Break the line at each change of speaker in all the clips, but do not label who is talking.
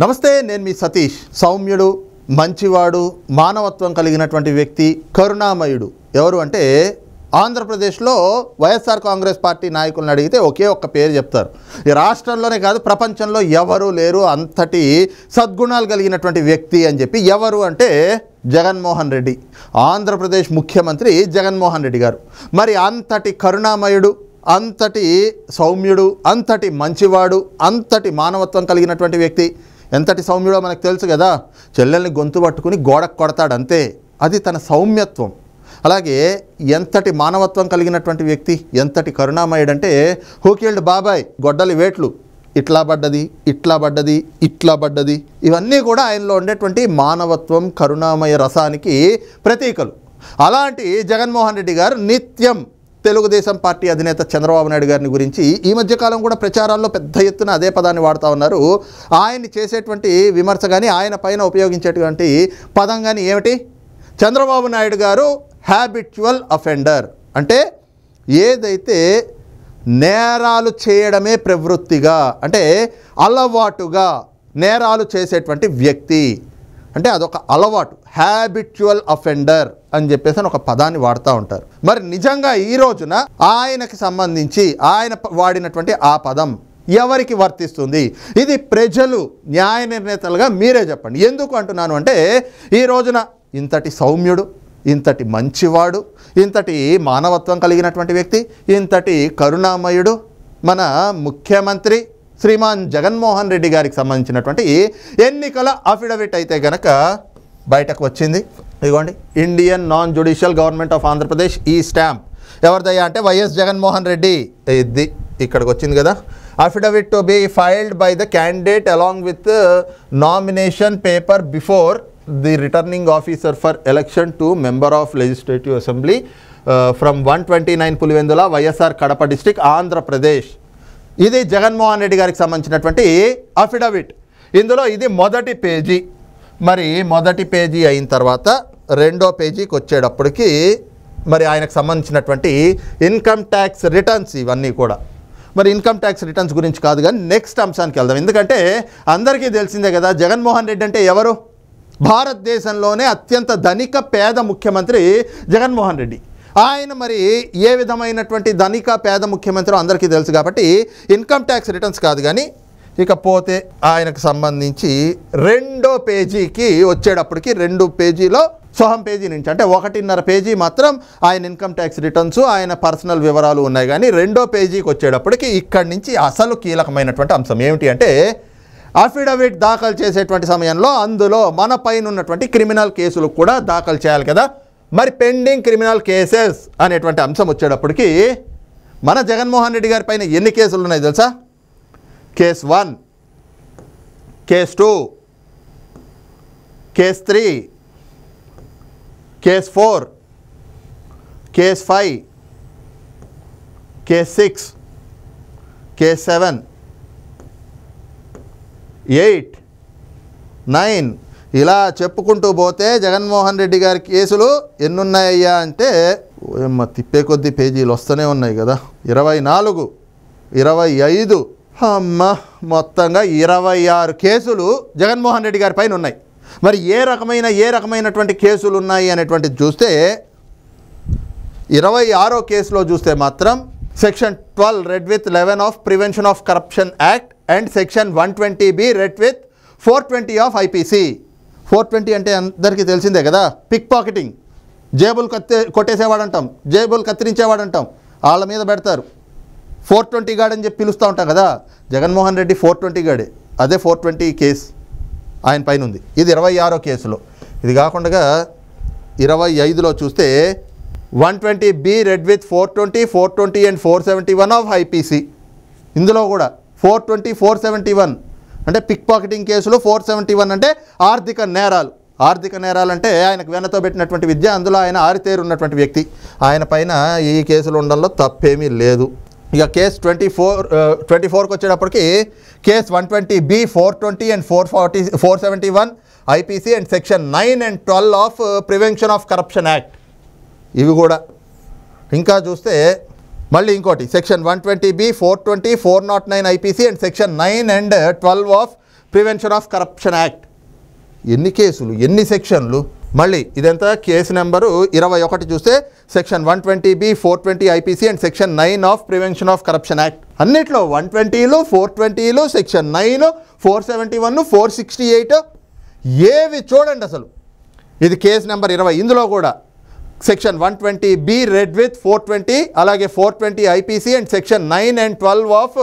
నమస్తే, నేను మీ సతీష్. సౌమ్యుడు, మంచివాడు, మానవత్వం కలిగినటువంటి వ్యక్తి, కరుణామయుడు ఎవరు అంటే ఆంధ్రప్రదేశ్లో వైఎస్ఆర్ కాంగ్రెస్ పార్టీ నాయకులను అడిగితే ఒకే ఒక్క పేరు చెప్తారు. ఈ రాష్ట్రంలోనే కాదు, ప్రపంచంలో ఎవరు లేరు అంతటి సద్గుణాలు కలిగినటువంటి వ్యక్తి అని చెప్పి. ఎవరు అంటే జగన్మోహన్ రెడ్డి, ఆంధ్రప్రదేశ్ ముఖ్యమంత్రి జగన్మోహన్ రెడ్డి గారు. మరి అంతటి కరుణామయుడు, అంతటి సౌమ్యుడు, అంతటి మంచివాడు, అంతటి మానవత్వం కలిగినటువంటి వ్యక్తి. ఎంతటి సౌమ్యుడో మనకు తెలుసు కదా, చెల్లెల్ని గొంతు పట్టుకుని గోడకు కొడతాడు అంతే, అది తన సౌమ్యత్వం. అలాగే ఎంతటి మానవత్వం కలిగినటువంటి వ్యక్తి, ఎంతటి కరుణామయుడు అంటే హూ కిల్డ్ బాబాయ్, గొడ్డలి వేట్లు ఇట్లా పడ్డది, ఇట్లా పడ్డది, ఇట్లా పడ్డది, ఇవన్నీ కూడా ఆయనలో ఉండేటువంటి మానవత్వం, కరుణామయ రసానికి ప్రతీకలు. అలాంటి జగన్మోహన్ రెడ్డి గారు నిత్యం తెలుగుదేశం పార్టీ అధినేత చంద్రబాబు నాయుడు గారిని గురించి ఈ మధ్యకాలం కూడా ప్రచారాల్లో పెద్ద ఎత్తున అదే పదాన్ని వాడుతూ ఉన్నారు. ఆయన్ని చేసేటువంటి విమర్శ కానీ, ఆయన పైన ఉపయోగించేటువంటి పదం కానీ ఏమిటి? చంద్రబాబు నాయుడు గారు హ్యాబిచువల్ అఫెండర్, అంటే ఏదైతే నేరాలు చేయడమే ప్రవృత్తిగా, అంటే అలవాటుగా నేరాలు చేసేటువంటి వ్యక్తి, అంటే అదొక అలవాటు, హ్యాబిచువల్ అఫెండర్ అని చెప్పేసి ఒక పదాన్ని వాడుతూ ఉంటారు. మరి నిజంగా ఈ రోజున ఆయనకి సంబంధించి ఆయన వాడినటువంటి ఆ పదం ఎవరికి వర్తిస్తుంది? ఇది ప్రజలు న్యాయ నిర్ణేతలుగా మీరే చెప్పండి. ఎందుకు అంటున్నాను అంటే, ఈ రోజున ఇంతటి సౌమ్యుడు, ఇంతటి మంచివాడు, ఇంతటి మానవత్వం కలిగినటువంటి వ్యక్తి, ఇంతటి కరుణామయుడు మన ముఖ్యమంత్రి శ్రీమాన్ జగన్మోహన్ రెడ్డి గారికి సంబంధించినటువంటి ఎన్నికల అఫిడవిట్ అయితే గనక బయటకు వచ్చింది. ఇదిగోండి, Indian non judicial government of Andhra Pradesh, ఈ స్టాంప్ ఎవరిదయ్యా అంటే వైఎస్ జగన్మోహన్ రెడ్డి. ఇది ఇక్కడికి వచ్చింది కదా, affidavit to be filed by the candidate along with nomination paper before the returning officer for election to member of legislative assembly from 129 Pulivendula, YSR Kadapa district, Andhra Pradesh. ఇది జగన్మోహన్ రెడ్డి గారికి సంబంధించినటువంటి affidavit. ఇందులో ఇది మొదటి పేజీ. మరి మొదటి పేజీ అయిన తర్వాత రెండో పేజీకి వచ్చేటప్పటికి మరి ఆయనకు సంబంధించినటువంటి ఇన్కమ్ ట్యాక్స్ రిటర్న్స్ ఇవన్నీ కూడా. మరి ఇన్కమ్ ట్యాక్స్ రిటర్న్స్ గురించి కాదు కానీ నెక్స్ట్ అంశానికి వెళ్దాం. ఎందుకంటే అందరికీ తెలిసిందే కదా, జగన్మోహన్ రెడ్డి అంటే ఎవరు? భారతదేశంలోనే అత్యంత ధనిక పేద ముఖ్యమంత్రి జగన్మోహన్ రెడ్డి. ఆయన మరి ఏ విధమైనటువంటి ధనిక పేద ముఖ్యమంత్రి అందరికీ తెలుసు కాబట్టి ఇన్కమ్ ట్యాక్స్ రిటర్న్స్ కాదు. కానీ ఇకపోతే ఆయనకు సంబంధించి రెండో పేజీకి వచ్చేటప్పటికి, రెండు పేజీలో సొహం పేజీ నుంచి అంటే 1.5 పేజీ మాత్రం ఆయన ఇన్కమ్ ట్యాక్స్ రిటర్న్స్, ఆయన పర్సనల్ వివరాలు ఉన్నాయి. కానీ రెండో పేజీకి వచ్చేటప్పటికి ఇక్కడి నుంచి అసలు కీలకమైనటువంటి అంశం ఏమిటి అంటే, అఫిడవిట్ దాఖలు చేసేటువంటి సమయంలో అందులో మన పైన ఉన్నటువంటి క్రిమినల్ కేసులు కూడా దాఖలు చేయాలి కదా. మరి పెండింగ్ క్రిమినల్ కేసెస్ అనేటువంటి అంశం వచ్చేటప్పటికి మన జగన్మోహన్ రెడ్డి గారి పైన ఎన్ని కేసులు ఉన్నాయి తెలుసా? Case 1, case 2, case 3, case 4, case 5, case 6, case 7, 8, 9 ఇలా చెప్పుకుంటూ పోతే జగన్మోహన్ రెడ్డి గారి కేసులు ఎన్నున్నాయ్యా అంటే తిప్పే కొద్ది పేజీలు వస్తూనే ఉన్నాయి కదా. 24, 25, అమ్మ మొత్తంగా 26 కేసులు జగన్మోహన్ రెడ్డి గారి పైన ఉన్నాయి. మరి ఏ రకమైనటువంటి కేసులు ఉన్నాయి అనేటువంటిది చూస్తే 26వ కేసులో చూస్తే మాత్రం section 12 red with 11 of prevention of corruption act and section 120B red with 420 of IPC. 420 అంటే అందరికీ తెలిసిందే కదా, పిక్ పాకెటింగ్, జేబులు కొట్టేసేవాడంటాం, జేబులు కత్తిరించేవాడంటాం, వాళ్ళ మీద పెడతారు. 420 గాడ్ అని చెప్పి పిలుస్తూ ఉంటాం కదా, జగన్మోహన్ రెడ్డి 420 గాడే. అదే 420 కేసు ఆయన పైన ఉంది. ఇది 26వ కేసులో. ఇది కాకుండా 25లో చూస్తే 120B red with 420, 420 and 471 of IPC. ఇందులో కూడా 420, 471 అంటే పిక్ పాకెటింగ్ కేసులు, 471 అంటే ఆర్థిక నేరాలు. ఆర్థిక నేరాలు అంటే ఆయనకు వెనతో పెట్టినటువంటి విద్య, అందులో ఆయన ఆరితేరు ఉన్నటువంటి వ్యక్తి. ఆయన పైన ఈ కేసులు ఉండడంలో తప్పేమీ లేదు. ఇక కేసు 24కి వచ్చేటప్పటికి case 120B, 420 and 471 IPC and section 9 and 12 of prevention of corruption act. ఇవి కూడా ఇంకా చూస్తే మళ్ళీ ఇంకోటి section 120B, 420, 409 IPC and section 9 and 12 of prevention of corruption act. ఎన్ని కేసులు, ఎన్ని సెక్షన్లు. మళ్ళీ ఇదంతా కేసు నెంబరు 21 చూస్తే section 120B, 420 IPC and section 9 of prevention of corruption act. అన్నిట్లో 120లు, 420లు, సెక్షన్ 9, 471, 468 ఏవి చూడండి అసలు. ఇది కేసు నెంబర్ 20. ఇందులో కూడా సెక్షన్ 120B రెడ్ విత్ 420, అలాగే 420 IPC and section 9 and 12 of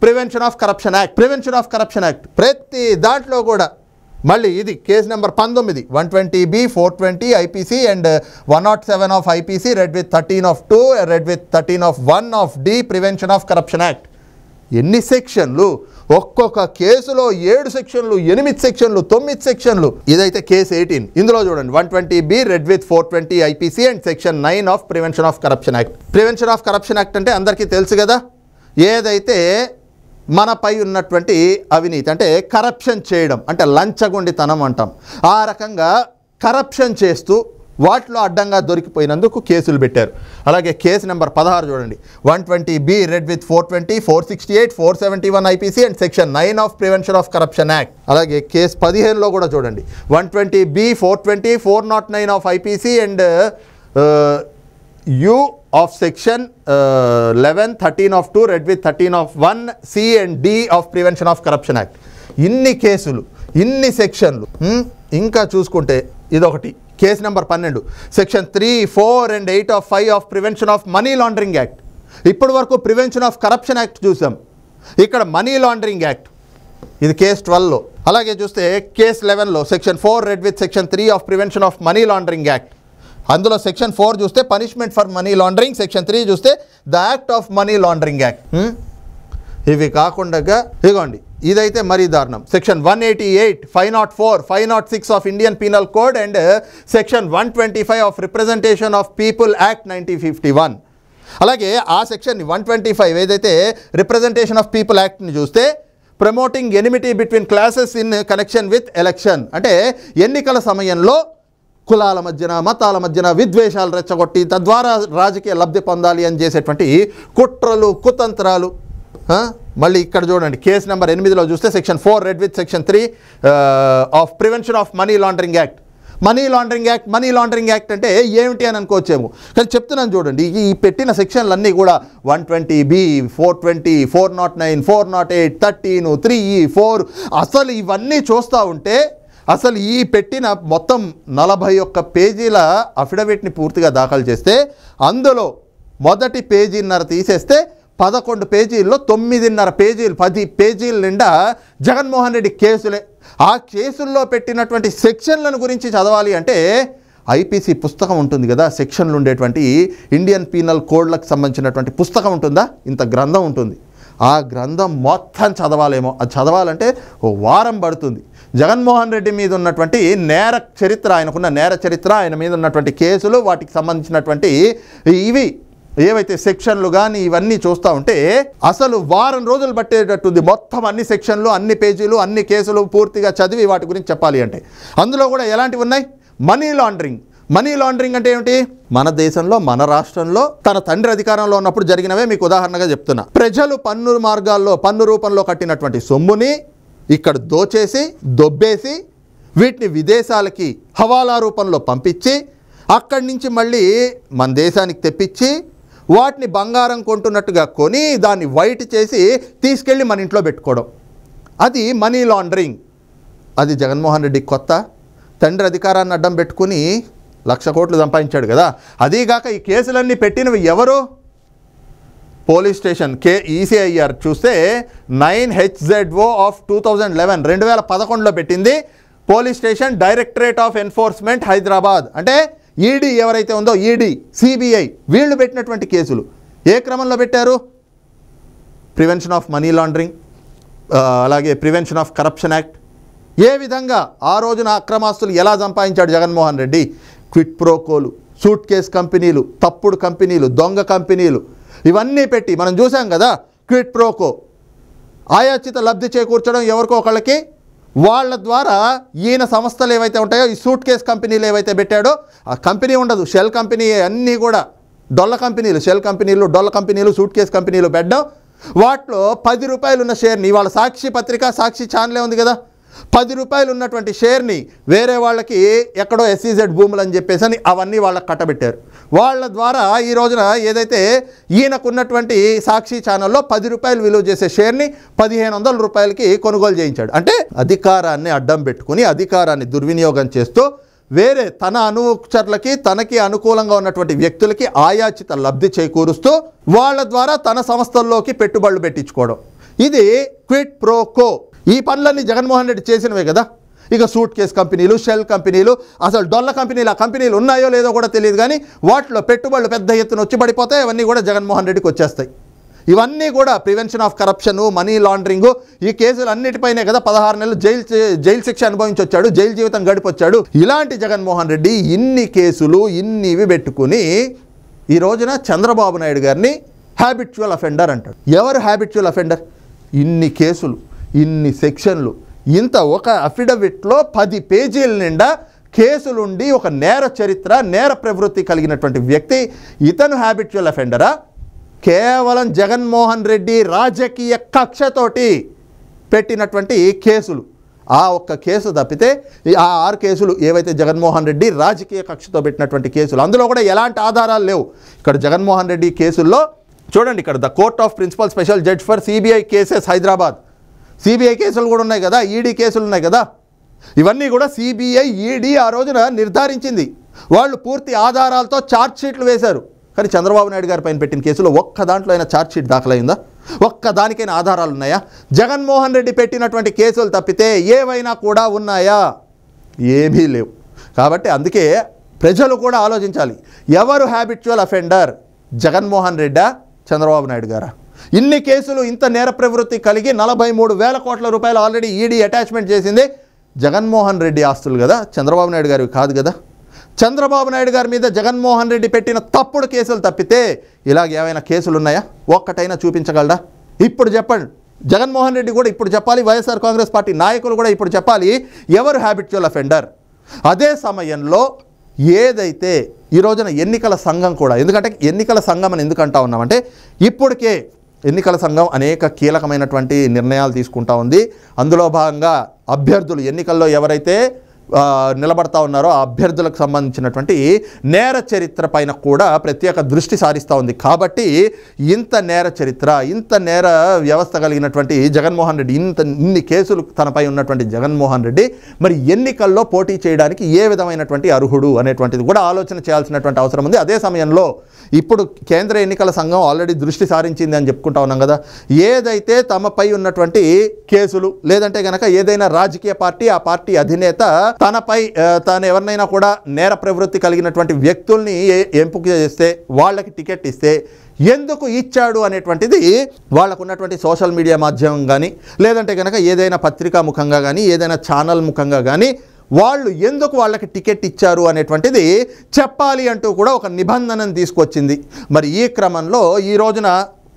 prevention of corruption act. Prevention of corruption act ప్రతి దాంట్లో కూడా. మళ్ళీ ఇది case number 19, 120B, 420 IPC and 107 of IPC red with 13 of 2, red with 13 of 1 of D prevention of corruption act. ఎన్ని సెక్షన్లు, ఒక్కొక్క కేసులో 7 సెక్షన్లు, 8 సెక్షన్లు, 9 సెక్షన్లు. ఇదైతే కేసు 18. ఇందులో చూడండి 120B red with 420 IPC and section 9 of prevention of corruption act. Prevention of corruption act అంటే అందరికీ తెలుసు కదా, ఏదైతే మనపై ఉన్నటువంటి అవినీతి అంటే కరప్షన్ చేయడం అంటే లంచగొండితనం అంటాం, ఆ రకంగా కరప్షన్ చేస్తూ వాటిలో అడ్డంగా దొరికిపోయినందుకు కేసులు పెట్టారు. అలాగే కేసు నెంబర్ 16 చూడండి 120B red with 420, 468, 471 IPC and section 9 of prevention of corruption act. అలాగే కేసు 15లో కూడా చూడండి 120B, 420, 409 of IPC and U of section 11, 13 of 2 red with 13 of 1 C and D of prevention of corruption act. ఇన్ని కేసులు, ఇన్ని సెక్షన్లు. ఇంకా చూసుకుంటే ఇదొకటి case number 12 section 3, 4 and 8 of 5 of prevention of money laundering act. ఇప్పటి వరకు ప్రివెన్షన్ ఆఫ్ కరప్షన్ యాక్ట్ చూసాం, ఇక్కడ మనీ లాండరింగ్ యాక్ట్. ఇది కేసు 12లో. అలాగే చూస్తే కేసు 11లో section 4 read with section 3 of prevention of money laundering act. అందులో సెక్షన్ 4 చూస్తే punishment for money laundering, section 3 చూస్తే the act of money laundering act. ఇవి కాకుండా ఇదిగోండి ఇదైతే మరీ దారుణం. Section 188, 504, 506 of Indian penal code and section 125 of representation of people act 1951. అలాగే ఆ సెక్షన్ 125 ఏదైతే రిప్రజెంటేషన్ ఆఫ్ పీపుల్ యాక్ట్ని చూస్తే promoting enmity between classes in connection with election అంటే ఎన్నికల సమయంలో కులాల మధ్యన, మతాల మధ్యన విద్వేషాలు రెచ్చగొట్టి తద్వారా రాజకీయ లబ్ధి పొందాలి అని చేసేటువంటి కుట్రలు, కుతంత్రాలు. మళ్ళీ ఇక్కడ చూడండి కేసు నెంబర్ 8లో చూస్తే section 4 read with section 3 of prevention of money laundering act. Money laundering act అంటే ఏమిటి అని అనుకోవచ్చేమో, కానీ చెప్తున్నాను చూడండి. ఈ పెట్టిన సెక్షన్లన్నీ కూడా 120B, 420, 409, 408, 13, 3E, 4 అసలు ఇవన్నీ చూస్తూ ఉంటే అసలు ఈ పెట్టిన మొత్తం 41 పేజీల అఫిడవిట్ని పూర్తిగా దాఖలు చేస్తే అందులో మొదటి పేజీన్నర తీసేస్తే 11 పేజీల్లో 9.5 పేజీలు, 10 పేజీల నిండా జగన్మోహన్ రెడ్డి కేసులే. ఆ కేసుల్లో పెట్టినటువంటి సెక్షన్లను గురించి చదవాలి అంటే ఐపీసీ పుస్తకం ఉంటుంది కదా, సెక్షన్లు ఉండేటువంటి ఇండియన్ పీనల్ కోడ్లకు సంబంధించినటువంటి పుస్తకం ఉంటుందా, ఇంత గ్రంథం ఉంటుంది. ఆ గ్రంథం మొత్తం చదవాలేమో. అది చదవాలంటే ఓ వారం పడుతుంది. జగన్మోహన్ రెడ్డి మీద ఉన్నటువంటి నేర చరిత్ర, ఆయనకున్న నేర చరిత్ర, ఆయన మీద ఉన్నటువంటి కేసులు, వాటికి సంబంధించినటువంటి ఇవి ఏవైతే సెక్షన్లు కానీ ఇవన్నీ చూస్తూ ఉంటే అసలు వారం రోజులు పట్టేటట్టుంది. మొత్తం అన్ని సెక్షన్లు, అన్ని పేజీలు, అన్ని కేసులు పూర్తిగా చదివి వాటి గురించి చెప్పాలి అంటే. అందులో కూడా ఎలాంటివి ఉన్నాయి? మనీ లాండరింగ్ అంటే ఏమిటి? మన దేశంలో, మన రాష్ట్రంలో తన తండ్రి అధికారంలో ఉన్నప్పుడు జరిగినవే మీకు ఉదాహరణగా చెప్తున్నా. ప్రజలు పన్ను మార్గాల్లో, పన్ను రూపంలో కట్టినటువంటి సొమ్ముని ఇక్కడ దోచేసి, దొబ్బేసి వీటిని విదేశాలకి హవాలా రూపంలో పంపించి అక్కడి నుంచి మళ్ళీ మన దేశానికి తెప్పించి వాటిని బంగారం కొంటున్నట్టుగా కొని దాన్ని వైట్ చేసి తీసుకెళ్ళి మన ఇంట్లో పెట్టుకోవడం, అది మనీ లాండరింగ్. అది జగన్మోహన్ రెడ్డి కొత్త. తండ్రి అధికారాన్ని అడ్డం పెట్టుకుని 1,00,000 కోట్లు సంపాదించాడు కదా. అదీగాక ఈ కేసులన్నీ పెట్టినవి ఎవరు? పోలీస్ స్టేషన్ ఈసీఐఆర్ చూస్తే 9HZO ఆఫ్ 2011 2011లో పెట్టింది police station directorate of enforcement Hyderabad. అంటే ఈడీ ఎవరైతే ఉందో, ఈడీ, సిబిఐ వీళ్ళు పెట్టినటువంటి కేసులు ఏ క్రమంలో పెట్టారు? ప్రివెన్షన్ ఆఫ్ మనీ లాండరింగ్, అలాగే ప్రివెన్షన్ ఆఫ్ కరప్షన్ యాక్ట్. ఏ విధంగా ఆ రోజున అక్రమాస్తులు ఎలా సంపాదించాడు జగన్మోహన్ రెడ్డి? క్విట్ ప్రోకోలు, సూట్ కేస్ కంపెనీలు, తప్పుడు కంపెనీలు, దొంగ కంపెనీలు ఇవన్నీ పెట్టి మనం చూసాం కదా. క్విట్ ప్రోకో, ఆయాచిత లబ్ధి చేకూర్చడం ఎవరికో ఒకళ్ళకి, వాళ్ళ ద్వారా ఈయన సంస్థలు ఏవైతే ఉంటాయో, ఈ సూట్ కేస్ కంపెనీలు ఏవైతే పెట్టాడో ఆ కంపెనీ ఉండదు, షెల్ కంపెనీ, అన్నీ కూడా డొల్ల కంపెనీలు, షెల్ కంపెనీలు, డొల్ల కంపెనీలు, సూట్ కేస్ కంపెనీలు పెట్టడం. వాటిలో 10 రూపాయలు ఉన్న షేర్ని, ఇవాళ సాక్షి పత్రిక, సాక్షి ఛానలే ఉంది కదా, రూపాయలు ఉన్నటువంటి షేర్ని వేరే వాళ్ళకి ఎక్కడో SEZ భూములు అని చెప్పేసి అని అవన్నీ వాళ్ళకి కట్టబెట్టారు. వాళ్ళ ద్వారా ఈ రోజున ఏదైతే ఈయనకున్నటువంటి సాక్షి ఛానల్లో రూపాయలు విలువ చేసే షేర్ని 1500 రూపాయలకి కొనుగోలు చేయించాడు. అంటే అధికారాన్ని అడ్డం పెట్టుకుని అధికారాన్ని దుర్వినియోగం చేస్తూ వేరే తన అనుచరులకి తనకి అనుకూలంగా ఉన్నటువంటి వ్యక్తులకి ఆయాచిత లబ్ధి చేకూరుస్తూ వాళ్ళ ద్వారా తన సంస్థల్లోకి పెట్టుబడులు పెట్టించుకోవడం. ఇది క్విట్ ప్రో కో. ఈ పనులన్నీ జగన్మోహన్ రెడ్డి చేసినవే కదా. ఇక సూట్ కేస్ కంపెనీలు, షెల్ కంపెనీలు, అసలు డొల్ల కంపెనీలు, ఆ కంపెనీలు ఉన్నాయో లేదో కూడా తెలియదు, కానీ వాటిలో పెట్టుబడులు పెద్ద ఎత్తున వచ్చి పడిపోతాయి. అవన్నీ కూడా జగన్మోహన్ రెడ్డికి వచ్చేస్తాయి. ఇవన్నీ కూడా prevention of corruption, money laundering, ఈ కేసులు అన్నిటిపైనే కదా 16 నెలలు జైలు శిక్ష అనుభవించి వచ్చాడు, జైలు జీవితం గడిపొచ్చాడు. ఇలాంటి జగన్మోహన్ రెడ్డి ఇన్ని కేసులు ఇన్నివి పెట్టుకుని ఈ రోజున చంద్రబాబు నాయుడు గారిని హ్యాబిచువల్ అఫెండర్ అంటాడు. ఎవరు హ్యాబిచువల్ అఫెండర్? ఇన్ని కేసులు, ఇన్ని సెక్షన్లు, ఇంత ఒక అఫిడవిట్లో 10 పేజీల నిండా కేసులుండి ఒక నేర చరిత్ర, నేర ప్రవృత్తి కలిగినటువంటి వ్యక్తి ఇతను హ్యాబిచువల్ అఫెండరా? కేవలం జగన్మోహన్ రెడ్డి రాజకీయ కక్షతోటి పెట్టినటువంటి కేసులు, ఆ ఒక్క కేసు తప్పితే ఆ 6 కేసులు ఏవైతే జగన్మోహన్ రెడ్డి రాజకీయ కక్షతో పెట్టినటువంటి కేసులు, అందులో కూడా ఎలాంటి ఆధారాలు లేవు. ఇక్కడ జగన్మోహన్ రెడ్డి కేసుల్లో చూడండి, ఇక్కడ the court of principal special judge for CBI cases Hyderabad, CBI కేసులు కూడా ఉన్నాయి కదా, ED కేసులు ఉన్నాయి కదా. ఇవన్నీ కూడా CBI, ED ఆ రోజున నిర్ధారించింది. వాళ్ళు పూర్తి ఆధారాలతో ఛార్జ్ షీట్లు వేశారు. కానీ చంద్రబాబు నాయుడు గారి పైన పెట్టిన కేసులో ఒక్క దాంట్లో అయినా ఛార్జ్ షీట్ దాఖలైందా? ఒక్క దానికైనా ఆధారాలు ఉన్నాయా? జగన్మోహన్ రెడ్డి పెట్టినటువంటి కేసులు తప్పితే ఏవైనా కూడా ఉన్నాయా? ఏమీ లేవు. కాబట్టి అందుకే ప్రజలు కూడా ఆలోచించాలి, ఎవరు హ్యాబిచువల్ అఫెండర్? జగన్మోహన్ రెడ్డా, చంద్రబాబు నాయుడు గారా? ఇన్ని కేసులు, ఇంత నేర ప్రవృత్తి కలిగి 43,000 కోట్ల రూపాయలు ఆల్రెడీ ED అటాచ్మెంట్ చేసింది జగన్మోహన్ రెడ్డి ఆస్తులు కదా, చంద్రబాబు నాయుడు గారివి కాదు కదా. చంద్రబాబు నాయుడు గారి మీద జగన్మోహన్ రెడ్డి పెట్టిన తప్పుడు కేసులు తప్పితే ఇలాగ ఏమైనా కేసులు ఉన్నాయా? ఒక్కటైనా చూపించగలరా? ఇప్పుడు చెప్పండి. జగన్మోహన్ రెడ్డి కూడా ఇప్పుడు చెప్పాలి, వైఎస్ఆర్ కాంగ్రెస్ పార్టీ నాయకులు కూడా ఇప్పుడు చెప్పాలి ఎవరు హ్యాబిచువల్ అఫెండర్. అదే సమయంలో ఏదైతే ఈ రోజున ఎన్నికల సంఘం కూడా, ఎందుకంటే ఎన్నికల సంఘం అని ఎందుకు అంటా ఉన్నామంటే ఇప్పటికే ఎన్నికల సంఘం అనేక కీలకమైనటువంటి నిర్ణయాలు తీసుకుంటా ఉంది. అందులో భాగంగా అభ్యర్థులు, ఎన్నికల్లో ఎవరైతే నిలబడతా ఉన్నారో ఆ అభ్యర్థులకు సంబంధించినటువంటి నేర చరిత్ర పైన కూడా ప్రత్యేక దృష్టి సారిస్తూ ఉంది. కాబట్టి ఇంత నేర చరిత్ర, ఇంత నేర వ్యవస్థ కలిగినటువంటి జగన్మోహన్ రెడ్డి, ఇన్ని కేసులు తనపై ఉన్నటువంటి జగన్మోహన్ రెడ్డి మరి ఎన్నికల్లో పోటీ చేయడానికి ఏ విధమైనటువంటి అర్హుడు అనేటువంటిది కూడా ఆలోచన చేయాల్సినటువంటి అవసరం ఉంది. అదే సమయంలో ఇప్పుడు కేంద్ర ఎన్నికల సంఘం ఆల్రెడీ దృష్టి సారించింది అని చెప్పుకుంటా ఉన్నాం కదా. ఏదైతే తమపై ఉన్నటువంటి కేసులు, లేదంటే కనుక ఏదైనా రాజకీయ పార్టీ, ఆ పార్టీ అధినేత తనపై తాను ఎవరినైనా కూడా నేర ప్రవృత్తి కలిగినటువంటి వ్యక్తుల్ని ఎంపిక చేస్తే, వాళ్ళకి టికెట్ ఇస్తే ఎందుకు ఇచ్చాడు అనేటువంటిది వాళ్ళకు ఉన్నటువంటి సోషల్ మీడియా మాధ్యమం కానీ, లేదంటే కనుక ఏదైనా పత్రికా ముఖంగా కానీ, ఏదైనా ఛానల్ ముఖంగా కానీ వాళ్ళు ఎందుకు వాళ్ళకి టికెట్ ఇచ్చారు అనేటువంటిది చెప్పాలి అంటూ కూడా ఒక నిబంధనను తీసుకొచ్చింది. మరి ఈ క్రమంలో ఈ రోజున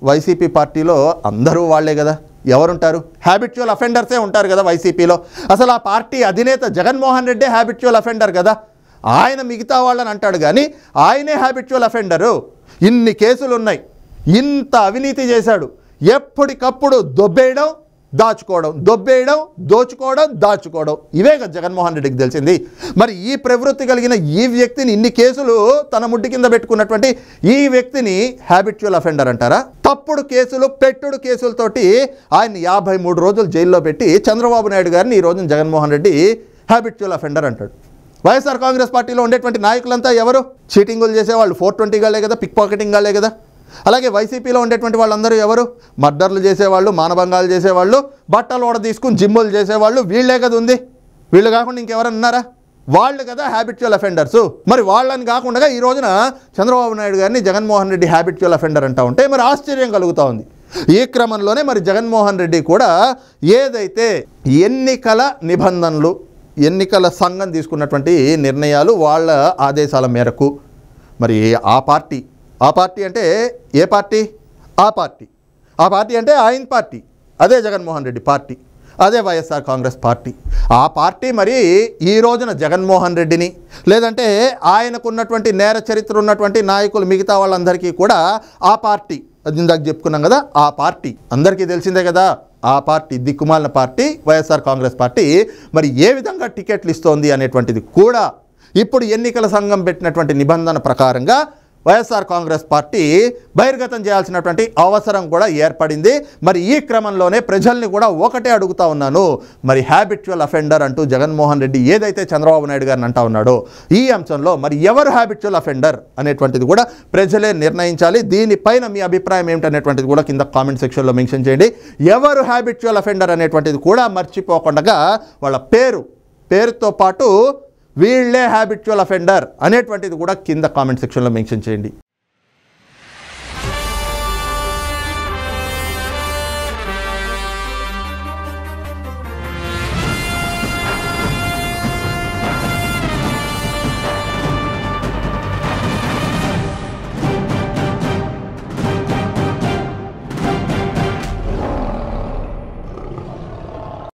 వైసీపీ పార్టీలో అందరూ వాళ్లే కదా, ఎవరుంటారు? హ్యాబిచువల్ అఫెండర్సే ఉంటారు కదా వైసీపీలో. అసలు ఆ పార్టీ అధినేత జగన్మోహన్ రెడ్డే హ్యాబిచువల్ అఫెండర్ కదా. ఆయన మిగతా వాళ్ళని అంటాడు కానీ ఆయనే హ్యాబిచువల్ అఫెండరు. ఇన్ని కేసులు ఉన్నాయి, ఇంత అవినీతి చేశాడు, ఎప్పటికప్పుడు దొబ్బేయడం, దాచుకోవడం, దొబ్బేయడం, దోచుకోవడం, దాచుకోవడం, ఇవే కదా జగన్మోహన్ రెడ్డికి తెలిసింది. మరి ఈ ప్రవృత్తి కలిగిన ఈ వ్యక్తిని, ఇన్ని కేసులు తన ముడ్డి కింద పెట్టుకున్నటువంటి ఈ వ్యక్తిని హ్యాబిచువల్ అఫెండర్ అంటారా? తప్పుడు కేసులు, పెట్టుడు కేసులతోటి ఆయన 53 రోజులు జైల్లో పెట్టి చంద్రబాబు నాయుడు గారిని ఈ రోజున జగన్మోహన్ రెడ్డి హ్యాబిచువల్ అఫెండర్ అంటాడు. వైఎస్ఆర్ కాంగ్రెస్ పార్టీలో ఉండేటువంటి నాయకులంతా ఎవరు? చీటింగులు చేసేవాళ్ళు, 420 గాళ్లే కదా, పిక్ పాకెటింగ్ గాళ్లే కదా. అలాగే వైసీపీలో ఉండేటువంటి వాళ్ళందరూ ఎవరు? మర్డర్లు చేసేవాళ్ళు, మానభంగాలు చేసేవాళ్ళు, బట్టలు ఓడ తీసుకుని జిమ్ములు చేసేవాళ్ళు, వీళ్ళే కదా ఉంది. వీళ్ళు కాకుండా ఇంకెవరన్నా ఉన్నారా? వాళ్ళు కదా హ్యాబిచువల్ అఫెండర్స్. మరి వాళ్ళని కాకుండా ఈ రోజున చంద్రబాబు నాయుడు గారిని జగన్మోహన్ రెడ్డి హ్యాబిచువల్ అఫెండర్ అంటూ ఉంటే మరి ఆశ్చర్యం కలుగుతూ ఉంది. ఈ క్రమంలోనే మరి జగన్మోహన్ రెడ్డి కూడా ఏదైతే ఎన్నికల నిబంధనలు, ఎన్నికల సంఘం తీసుకున్నటువంటి నిర్ణయాలు, వాళ్ళ ఆదేశాల మేరకు మరి ఆ పార్టీ అంటే ఏ పార్టీ? ఆ పార్టీ అంటే ఆయన పార్టీ, అదే జగన్మోహన్ రెడ్డి పార్టీ, అదే వైఎస్ఆర్ కాంగ్రెస్ పార్టీ. ఆ పార్టీ మరి ఈ రోజున జగన్మోహన్ రెడ్డిని, లేదంటే ఆయనకున్నటువంటి నేర చరిత్ర ఉన్నటువంటి నాయకులు మిగతా వాళ్ళందరికీ కూడా ఆ పార్టీ, అది ఇందాక చెప్పుకున్నాం కదా, ఆ పార్టీ అందరికీ తెలిసిందే కదా, ఆ పార్టీ దిక్కుమాలిన పార్టీ వైఎస్ఆర్ కాంగ్రెస్ పార్టీ మరి ఏ విధంగా టికెట్లు ఇస్తోంది అనేటువంటిది కూడా ఇప్పుడు ఎన్నికల సంఘం పెట్టినటువంటి నిబంధన ప్రకారంగా వైఎస్ఆర్ కాంగ్రెస్ పార్టీ బహిర్గతం చేయాల్సినటువంటి అవసరం కూడా ఏర్పడింది. మరి ఈ క్రమంలోనే ప్రజల్ని కూడా ఒకటే అడుగుతా ఉన్నాను, మరి హ్యాబిచువల్ అఫెండర్ అంటూ జగన్మోహన్ రెడ్డి ఏదైతే చంద్రబాబు నాయుడు గారిని అంటా ఉన్నాడో ఈ అంశంలో మరి ఎవరు హ్యాబిచువల్ అఫెండర్ అనేటువంటిది కూడా ప్రజలే నిర్ణయించాలి. దీనిపైన మీ అభిప్రాయం ఏమిటనేటువంటిది కూడా కింద కామెంట్ సెక్షన్లో మెన్షన్ చేయండి. ఎవరు హ్యాబిచువల్ అఫెండర్ అనేటువంటిది కూడా మర్చిపోకుండా వాళ్ళ పేరుతో పాటు వీళ్ళే హ్యాబిచువల్ అఫెండర్ అనేటువంటిది కూడా కింద కామెంట్ సెక్షన్లో మెన్షన్ చేయండి.